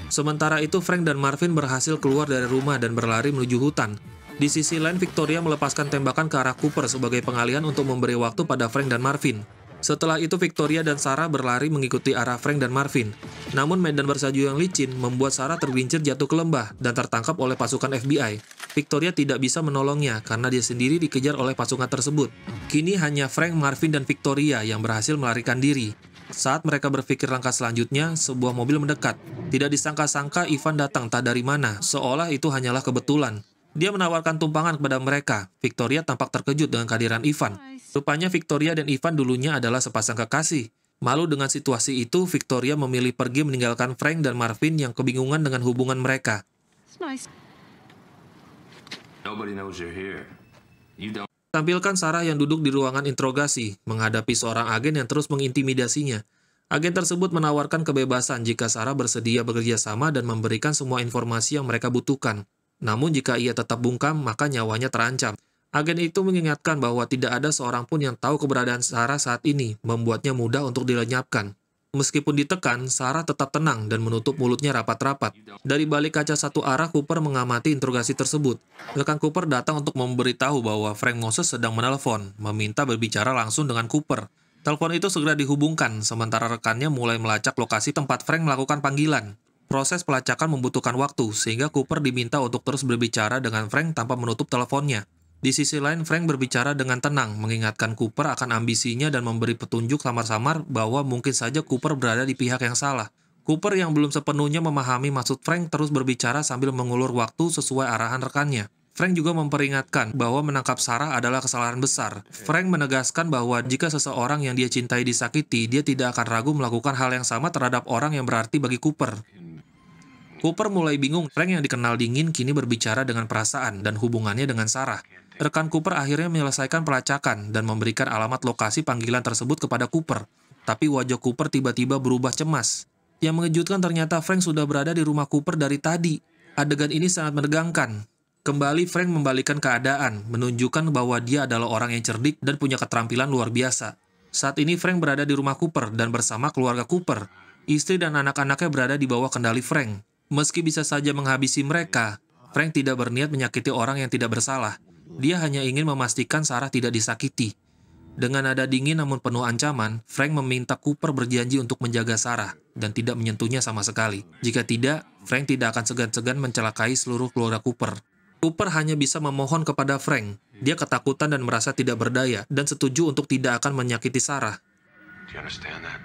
Sementara itu, Frank dan Marvin berhasil keluar dari rumah dan berlari menuju hutan. Di sisi lain, Victoria melepaskan tembakan ke arah Cooper sebagai pengalihan untuk memberi waktu pada Frank dan Marvin. Setelah itu, Victoria dan Sarah berlari mengikuti arah Frank dan Marvin. Namun medan bersalju yang licin membuat Sarah tergelincir jatuh ke lembah dan tertangkap oleh pasukan FBI. Victoria tidak bisa menolongnya karena dia sendiri dikejar oleh pasukan tersebut. Kini hanya Frank, Marvin, dan Victoria yang berhasil melarikan diri. Saat mereka berpikir langkah selanjutnya, sebuah mobil mendekat. Tidak disangka-sangka Ivan datang tak dari mana, seolah itu hanyalah kebetulan. Dia menawarkan tumpangan kepada mereka. Victoria tampak terkejut dengan kehadiran Ivan. Rupanya Victoria dan Ivan dulunya adalah sepasang kekasih. Malu dengan situasi itu, Victoria memilih pergi meninggalkan Frank dan Marvin yang kebingungan dengan hubungan mereka.
Nobody knows you're here. You don't.
Tampilkan Sarah yang duduk di ruangan interogasi, menghadapi seorang agen yang terus mengintimidasinya. Agen tersebut menawarkan kebebasan jika Sarah bersedia bekerja sama dan memberikan semua informasi yang mereka butuhkan. Namun jika ia tetap bungkam, maka nyawanya terancam. Agen itu mengingatkan bahwa tidak ada seorang pun yang tahu keberadaan Sarah saat ini, membuatnya mudah untuk dilenyapkan. Meskipun ditekan, Sarah tetap tenang dan menutup mulutnya rapat-rapat. Dari balik kaca satu arah, Cooper mengamati interogasi tersebut. Rekan Cooper datang untuk memberitahu bahwa Frank Moses sedang menelpon, meminta berbicara langsung dengan Cooper. Telepon itu segera dihubungkan, sementara rekannya mulai melacak lokasi tempat Frank melakukan panggilan. Proses pelacakan membutuhkan waktu, sehingga Cooper diminta untuk terus berbicara dengan Frank tanpa menutup teleponnya. Di sisi lain, Frank berbicara dengan tenang, mengingatkan Cooper akan ambisinya dan memberi petunjuk samar-samar bahwa mungkin saja Cooper berada di pihak yang salah. Cooper yang belum sepenuhnya memahami maksud Frank terus berbicara sambil mengulur waktu sesuai arahan rekannya. Frank juga memperingatkan bahwa menangkap Sarah adalah kesalahan besar. Frank menegaskan bahwa jika seseorang yang dia cintai disakiti, dia tidak akan ragu melakukan hal yang sama terhadap orang yang berarti bagi Cooper. Cooper mulai bingung. Frank yang dikenal dingin kini berbicara dengan perasaan dan hubungannya dengan Sarah. Rekan Cooper akhirnya menyelesaikan pelacakan dan memberikan alamat lokasi panggilan tersebut kepada Cooper. Tapi wajah Cooper tiba-tiba berubah cemas. Yang mengejutkan ternyata Frank sudah berada di rumah Cooper dari tadi. Adegan ini sangat menegangkan. Kembali Frank membalikan keadaan, menunjukkan bahwa dia adalah orang yang cerdik dan punya keterampilan luar biasa. Saat ini Frank berada di rumah Cooper dan bersama keluarga Cooper. Istri dan anak-anaknya berada di bawah kendali Frank. Meski bisa saja menghabisi mereka, Frank tidak berniat menyakiti orang yang tidak bersalah. Dia hanya ingin memastikan Sarah tidak disakiti. Dengan nada dingin namun penuh ancaman, Frank meminta Cooper berjanji untuk menjaga Sarah dan tidak menyentuhnya sama sekali. Jika tidak, Frank tidak akan segan-segan mencelakai seluruh keluarga Cooper. Cooper hanya bisa memohon kepada Frank. Dia ketakutan dan merasa tidak berdaya dan setuju untuk tidak akan menyakiti Sarah.
Do you understand that?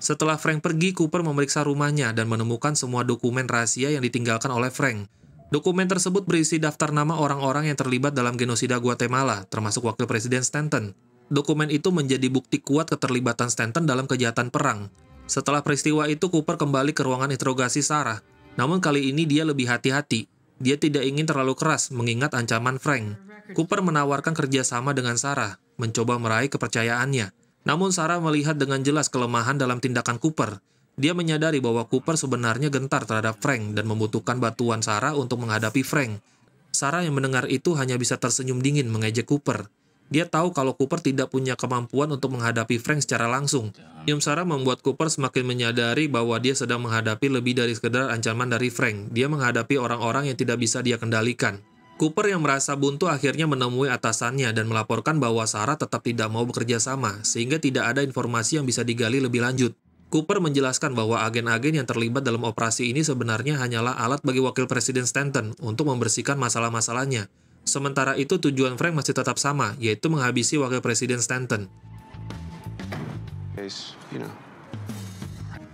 Setelah Frank pergi, Cooper memeriksa rumahnya dan menemukan semua dokumen rahasia yang ditinggalkan oleh Frank. Dokumen tersebut berisi daftar nama orang-orang yang terlibat dalam genosida Guatemala, termasuk Wakil Presiden Stanton. Dokumen itu menjadi bukti kuat keterlibatan Stanton dalam kejahatan perang. Setelah peristiwa itu, Cooper kembali ke ruangan interogasi Sarah. Namun kali ini dia lebih hati-hati. Dia tidak ingin terlalu keras mengingat ancaman Frank. Cooper menawarkan kerjasama dengan Sarah, mencoba meraih kepercayaannya. Namun Sarah melihat dengan jelas kelemahan dalam tindakan Cooper. Dia menyadari bahwa Cooper sebenarnya gentar terhadap Frank dan membutuhkan bantuan Sarah untuk menghadapi Frank. Sarah yang mendengar itu hanya bisa tersenyum dingin mengejek Cooper. Dia tahu kalau Cooper tidak punya kemampuan untuk menghadapi Frank secara langsung. Senyum Sarah membuat Cooper semakin menyadari bahwa dia sedang menghadapi lebih dari sekedar ancaman dari Frank. Dia menghadapi orang-orang yang tidak bisa dia kendalikan. Cooper yang merasa buntu akhirnya menemui atasannya dan melaporkan bahwa Sarah tetap tidak mau bekerja sama, sehingga tidak ada informasi yang bisa digali lebih lanjut. Cooper menjelaskan bahwa agen-agen yang terlibat dalam operasi ini sebenarnya hanyalah alat bagi Wakil Presiden Stanton untuk membersihkan masalah-masalahnya. Sementara itu tujuan Frank masih tetap sama, yaitu menghabisi Wakil Presiden Stanton.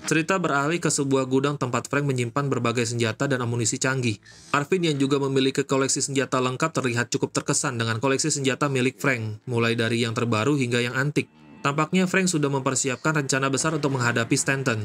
Cerita beralih ke sebuah gudang tempat Frank menyimpan berbagai senjata dan amunisi canggih. Marvin yang juga memiliki koleksi senjata lengkap terlihat cukup terkesan dengan koleksi senjata milik Frank, mulai dari yang terbaru hingga yang antik. Tampaknya Frank sudah mempersiapkan rencana besar untuk menghadapi Stanton.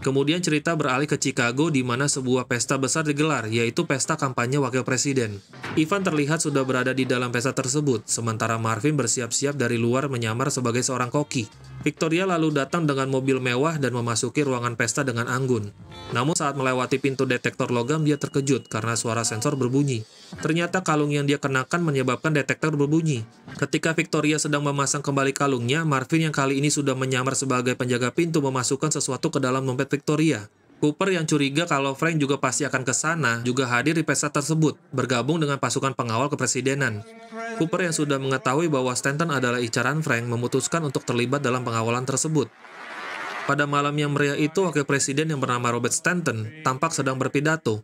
Kemudian cerita beralih ke Chicago di mana sebuah pesta besar digelar, yaitu pesta kampanye Wakil Presiden. Ivan terlihat sudah berada di dalam pesta tersebut, sementara Marvin bersiap-siap dari luar menyamar sebagai seorang koki. Victoria lalu datang dengan mobil mewah dan memasuki ruangan pesta dengan anggun. Namun saat melewati pintu detektor logam, dia terkejut karena suara sensor berbunyi. Ternyata kalung yang dia kenakan menyebabkan detektor berbunyi. Ketika Victoria sedang memasang kembali kalungnya, Marvin yang kali ini sudah menyamar sebagai penjaga pintu memasukkan sesuatu ke dalam dompet Victoria. Cooper yang curiga kalau Frank juga pasti akan ke sana, juga hadir di pesta tersebut, bergabung dengan pasukan pengawal kepresidenan. Cooper yang sudah mengetahui bahwa Stanton adalah incaran Frank memutuskan untuk terlibat dalam pengawalan tersebut. Pada malam yang meriah itu, Wakil Presiden yang bernama Robert Stanton tampak sedang berpidato.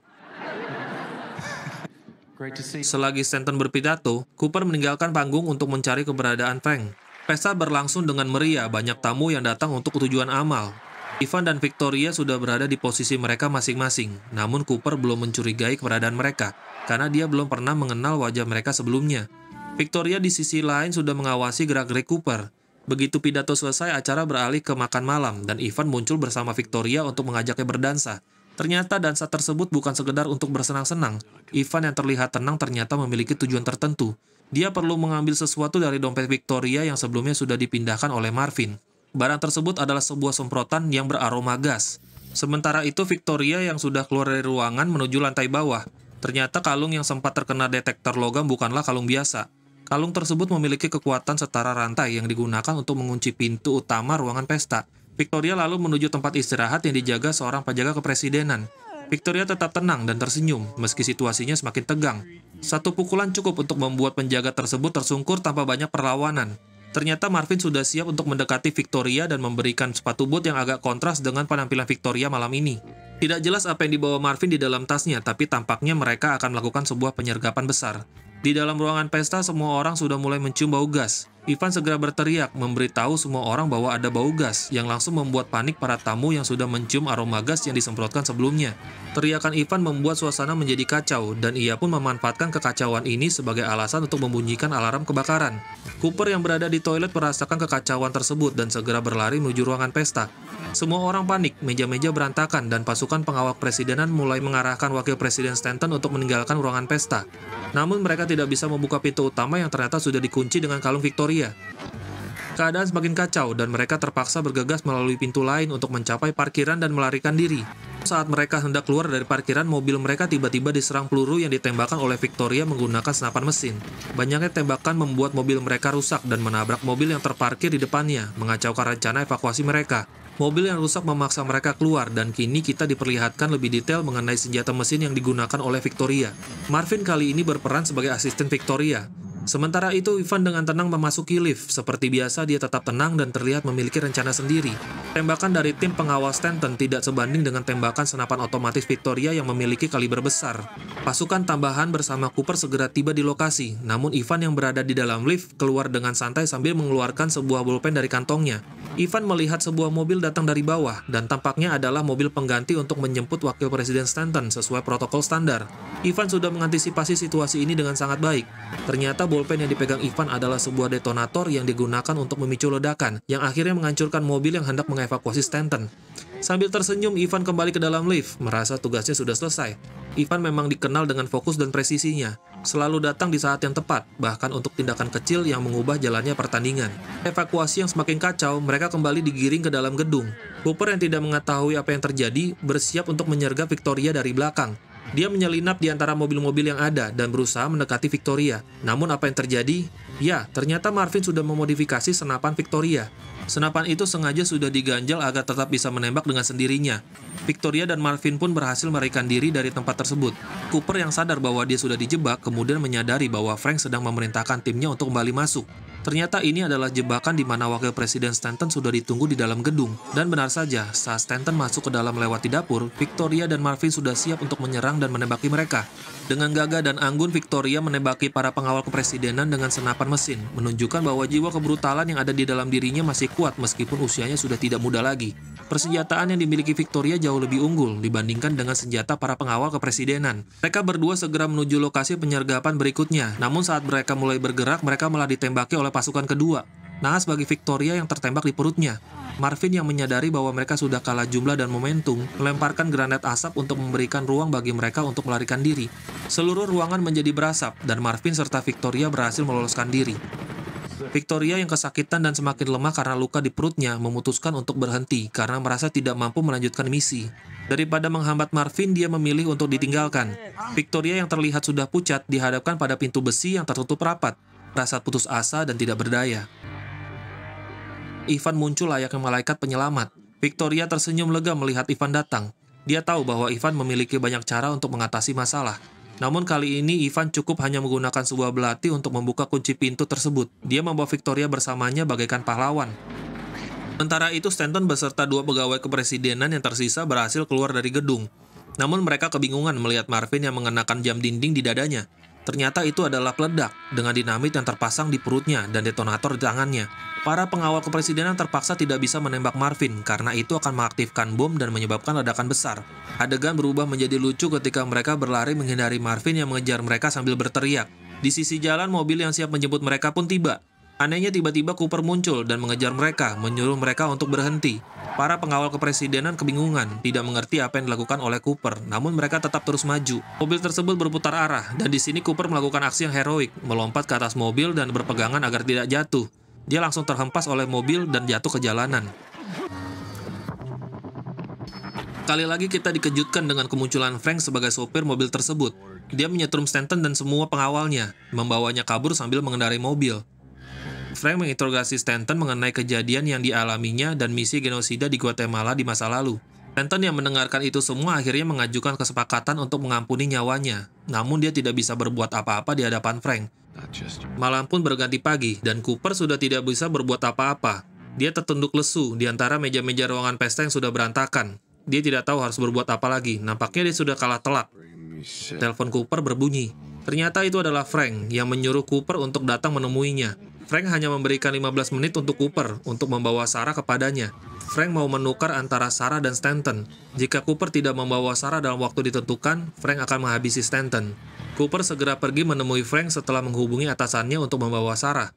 Selagi Stanton berpidato, Cooper meninggalkan panggung untuk mencari keberadaan Frank. Pesta berlangsung dengan meriah, banyak tamu yang datang untuk tujuan amal. Ivan dan Victoria sudah berada di posisi mereka masing-masing, namun Cooper belum mencurigai keberadaan mereka, karena dia belum pernah mengenal wajah mereka sebelumnya. Victoria di sisi lain sudah mengawasi gerak-gerik Cooper. Begitu pidato selesai, acara beralih ke makan malam, dan Ivan muncul bersama Victoria untuk mengajaknya berdansa. Ternyata dansa tersebut bukan sekedar untuk bersenang-senang. Ivan yang terlihat tenang ternyata memiliki tujuan tertentu. Dia perlu mengambil sesuatu dari dompet Victoria yang sebelumnya sudah dipindahkan oleh Marvin. Barang tersebut adalah sebuah semprotan yang beraroma gas. Sementara itu, Victoria yang sudah keluar dari ruangan menuju lantai bawah. Ternyata kalung yang sempat terkena detektor logam bukanlah kalung biasa. Kalung tersebut memiliki kekuatan setara rantai yang digunakan untuk mengunci pintu utama ruangan pesta. Victoria lalu menuju tempat istirahat yang dijaga seorang penjaga kepresidenan. Victoria tetap tenang dan tersenyum, meski situasinya semakin tegang. Satu pukulan cukup untuk membuat penjaga tersebut tersungkur tanpa banyak perlawanan. Ternyata Marvin sudah siap untuk mendekati Victoria dan memberikan sepatu boot yang agak kontras dengan penampilan Victoria malam ini. Tidak jelas apa yang dibawa Marvin di dalam tasnya, tapi tampaknya mereka akan melakukan sebuah penyergapan besar. Di dalam ruangan pesta, semua orang sudah mulai mencium bau gas. Ivan segera berteriak, memberitahu semua orang bahwa ada bau gas, yang langsung membuat panik para tamu yang sudah mencium aroma gas yang disemprotkan sebelumnya. Teriakan Ivan membuat suasana menjadi kacau, dan ia pun memanfaatkan kekacauan ini sebagai alasan untuk membunyikan alarm kebakaran. Cooper yang berada di toilet merasakan kekacauan tersebut dan segera berlari menuju ruangan pesta. Semua orang panik, meja-meja berantakan, dan pasukan pengawal kepresidenan mulai mengarahkan Wakil Presiden Stanton untuk meninggalkan ruangan pesta. Namun mereka tidak bisa membuka pintu utama yang ternyata sudah dikunci dengan kalung Victoria. Keadaan semakin kacau dan mereka terpaksa bergegas melalui pintu lain untuk mencapai parkiran dan melarikan diri. Saat mereka hendak keluar dari parkiran, mobil mereka tiba-tiba diserang peluru yang ditembakkan oleh Victoria menggunakan senapan mesin. Banyaknya tembakan membuat mobil mereka rusak dan menabrak mobil yang terparkir di depannya, mengacaukan rencana evakuasi mereka. Mobil yang rusak memaksa mereka keluar, dan kini kita diperlihatkan lebih detail mengenai senjata mesin yang digunakan oleh Victoria. Marvin kali ini berperan sebagai asisten Victoria. Sementara itu, Ivan dengan tenang memasuki lift. Seperti biasa, dia tetap tenang dan terlihat memiliki rencana sendiri. Tembakan dari tim pengawal Stanton tidak sebanding dengan tembakan senapan otomatis Victoria yang memiliki kaliber besar. Pasukan tambahan bersama Cooper segera tiba di lokasi, namun Ivan yang berada di dalam lift keluar dengan santai sambil mengeluarkan sebuah bolpen dari kantongnya. Ivan melihat sebuah mobil datang dari bawah, dan tampaknya adalah mobil pengganti untuk menjemput Wakil Presiden Stanton sesuai protokol standar. Ivan sudah mengantisipasi situasi ini dengan sangat baik. Ternyata bolpen yang dipegang Ivan adalah sebuah detonator yang digunakan untuk memicu ledakan, yang akhirnya menghancurkan mobil yang hendak mengevakuasi Stanton. Sambil tersenyum, Ivan kembali ke dalam lift, merasa tugasnya sudah selesai. Ivan memang dikenal dengan fokus dan presisinya, selalu datang di saat yang tepat, bahkan untuk tindakan kecil yang mengubah jalannya pertandingan. Evakuasi yang semakin kacau, mereka kembali digiring ke dalam gedung. Cooper yang tidak mengetahui apa yang terjadi, bersiap untuk menyergap Victoria dari belakang. Dia menyelinap di antara mobil-mobil yang ada dan berusaha mendekati Victoria. Namun apa yang terjadi? Ya, ternyata Marvin sudah memodifikasi senapan Victoria. Senapan itu sengaja sudah diganjal agar tetap bisa menembak dengan sendirinya. Victoria dan Marvin pun berhasil melarikan diri dari tempat tersebut. Cooper yang sadar bahwa dia sudah dijebak, kemudian menyadari bahwa Frank sedang memerintahkan timnya untuk kembali masuk. Ternyata ini adalah jebakan di mana Wakil Presiden Stanton sudah ditunggu di dalam gedung. Dan benar saja, saat Stanton masuk ke dalam lewat di dapur, Victoria dan Marvin sudah siap untuk menyerang dan menembaki mereka. Dengan gagah dan anggun, Victoria menembaki para pengawal kepresidenan dengan senapan mesin, menunjukkan bahwa jiwa kebrutalan yang ada di dalam dirinya masih kuat meskipun usianya sudah tidak muda lagi. Persenjataan yang dimiliki Victoria jauh lebih unggul dibandingkan dengan senjata para pengawal kepresidenan. Mereka berdua segera menuju lokasi penyergapan berikutnya, namun saat mereka mulai bergerak, mereka malah ditembaki oleh pasukan kedua. Naas bagi Victoria yang tertembak di perutnya. Marvin yang menyadari bahwa mereka sudah kalah jumlah dan momentum, melemparkan granat asap untuk memberikan ruang bagi mereka untuk melarikan diri. Seluruh ruangan menjadi berasap, dan Marvin serta Victoria berhasil meloloskan diri. Victoria yang kesakitan dan semakin lemah karena luka di perutnya memutuskan untuk berhenti karena merasa tidak mampu melanjutkan misi. Daripada menghambat Marvin, dia memilih untuk ditinggalkan. Victoria yang terlihat sudah pucat dihadapkan pada pintu besi yang tertutup rapat, rasa putus asa dan tidak berdaya. Ivan muncul layaknya malaikat penyelamat. Victoria tersenyum lega melihat Ivan datang. Dia tahu bahwa Ivan memiliki banyak cara untuk mengatasi masalah. Namun kali ini Ivan cukup hanya menggunakan sebuah belati untuk membuka kunci pintu tersebut. Dia membawa Victoria bersamanya bagaikan pahlawan. Sementara itu Stanton beserta dua pegawai kepresidenan yang tersisa berhasil keluar dari gedung. Namun mereka kebingungan melihat Marvin yang mengenakan jam dinding di dadanya. Ternyata itu adalah peledak dengan dinamit yang terpasang di perutnya dan detonator di tangannya. Para pengawal kepresidenan terpaksa tidak bisa menembak Marvin karena itu akan mengaktifkan bom dan menyebabkan ledakan besar. Adegan berubah menjadi lucu ketika mereka berlari menghindari Marvin yang mengejar mereka sambil berteriak. Di sisi jalan, mobil yang siap menjemput mereka pun tiba. Anehnya tiba-tiba Cooper muncul dan mengejar mereka, menyuruh mereka untuk berhenti. Para pengawal kepresidenan kebingungan, tidak mengerti apa yang dilakukan oleh Cooper, namun mereka tetap terus maju. Mobil tersebut berputar arah, dan di sini Cooper melakukan aksi yang heroik, melompat ke atas mobil dan berpegangan agar tidak jatuh. Dia langsung terhempas oleh mobil dan jatuh ke jalanan. Kali lagi kita dikejutkan dengan kemunculan Frank sebagai sopir mobil tersebut. Dia menyetrum Stanton dan semua pengawalnya, membawanya kabur sambil mengendarai mobil. Frank menginterogasi Stanton mengenai kejadian yang dialaminya dan misi genosida di Guatemala di masa lalu. Stanton yang mendengarkan itu semua akhirnya mengajukan kesepakatan untuk mengampuni nyawanya. Namun dia tidak bisa berbuat apa-apa di hadapan Frank. Malam pun berganti pagi, dan Cooper sudah tidak bisa berbuat apa-apa. Dia tertunduk lesu di antara meja-meja ruangan pesta yang sudah berantakan. Dia tidak tahu harus berbuat apa lagi. Nampaknya dia sudah kalah telak. Telepon Cooper berbunyi. Ternyata itu adalah Frank yang menyuruh Cooper untuk datang menemuinya. Frank hanya memberikan 15 menit untuk Cooper untuk membawa Sarah kepadanya. Frank mau menukar antara Sarah dan Stanton. Jika Cooper tidak membawa Sarah dalam waktu ditentukan, Frank akan menghabisi Stanton. Cooper segera pergi menemui Frank setelah menghubungi atasannya untuk membawa Sarah.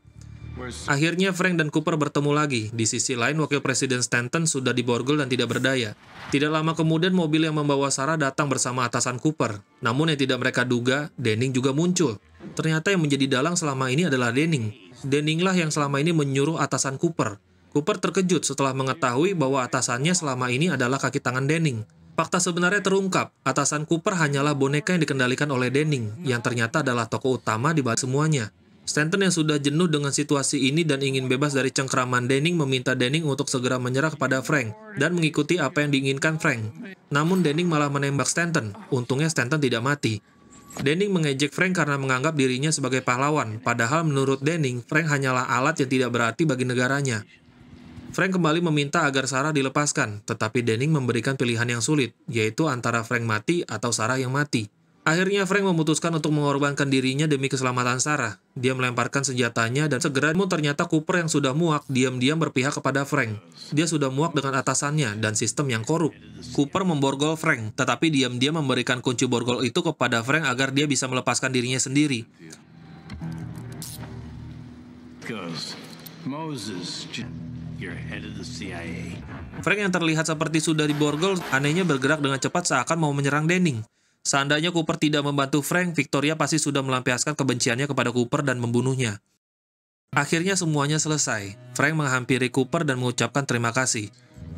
Akhirnya Frank dan Cooper bertemu lagi. Di sisi lain, Wakil Presiden Stanton sudah diborgol dan tidak berdaya. Tidak lama kemudian, mobil yang membawa Sarah datang bersama atasan Cooper. Namun yang tidak mereka duga, Denning juga muncul. Ternyata yang menjadi dalang selama ini adalah Denning. Denning-lah yang selama ini menyuruh atasan Cooper. Cooper terkejut setelah mengetahui bahwa atasannya selama ini adalah kaki tangan Denning. Fakta sebenarnya terungkap, atasan Cooper hanyalah boneka yang dikendalikan oleh Denning, yang ternyata adalah tokoh utama di balik semuanya. Stanton yang sudah jenuh dengan situasi ini dan ingin bebas dari cengkraman Denning meminta Denning untuk segera menyerah kepada Frank dan mengikuti apa yang diinginkan Frank. Namun Denning malah menembak Stanton. Untungnya Stanton tidak mati. Denning mengejek Frank karena menganggap dirinya sebagai pahlawan, padahal menurut Denning, Frank hanyalah alat yang tidak berarti bagi negaranya. Frank kembali meminta agar Sarah dilepaskan, tetapi Denning memberikan pilihan yang sulit, yaitu antara Frank mati atau Sarah yang mati. Akhirnya Frank memutuskan untuk mengorbankan dirinya demi keselamatan Sarah. Dia melemparkan senjatanya dan segera ternyata Cooper yang sudah muak diam-diam berpihak kepada Frank. Dia sudah muak dengan atasannya dan sistem yang korup. Cooper memborgol Frank, tetapi diam-diam memberikan kunci borgol itu kepada Frank agar dia bisa melepaskan dirinya sendiri. Frank yang terlihat seperti sudah diborgol, anehnya bergerak dengan cepat seakan mau menyerang Denning. Seandainya Cooper tidak membantu Frank, Victoria pasti sudah melampiaskan kebenciannya kepada Cooper dan membunuhnya. Akhirnya semuanya selesai. Frank menghampiri Cooper dan mengucapkan terima kasih.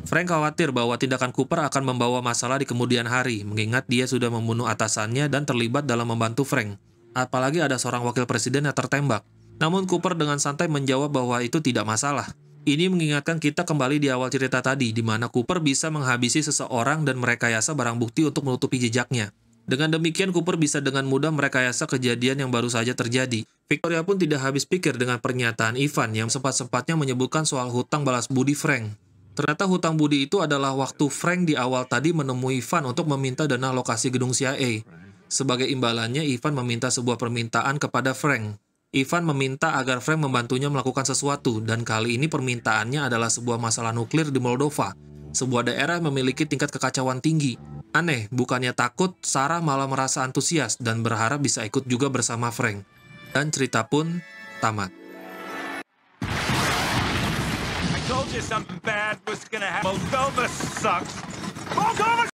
Frank khawatir bahwa tindakan Cooper akan membawa masalah di kemudian hari, mengingat dia sudah membunuh atasannya dan terlibat dalam membantu Frank. Apalagi ada seorang wakil presiden yang tertembak. Namun Cooper dengan santai menjawab bahwa itu tidak masalah. Ini mengingatkan kita kembali di awal cerita tadi, di mana Cooper bisa menghabisi seseorang dan merekayasa barang bukti untuk menutupi jejaknya. Dengan demikian, Cooper bisa dengan mudah merekayasa kejadian yang baru saja terjadi. Victoria pun tidak habis pikir dengan pernyataan Ivan yang sempat-sempatnya menyebutkan soal hutang balas budi Frank. Ternyata hutang budi itu adalah waktu Frank di awal tadi menemui Ivan untuk meminta dana lokasi gedung CIA. Sebagai imbalannya, Ivan meminta sebuah permintaan kepada Frank. Ivan meminta agar Frank membantunya melakukan sesuatu, dan kali ini permintaannya adalah sebuah masalah nuklir di Moldova. Sebuah daerah memiliki tingkat kekacauan tinggi. Aneh, bukannya takut, Sarah malah merasa antusias dan berharap bisa ikut juga bersama Frank. Dan cerita pun tamat.
I told you something bad was gonna happen. Moldova sucks. Moldova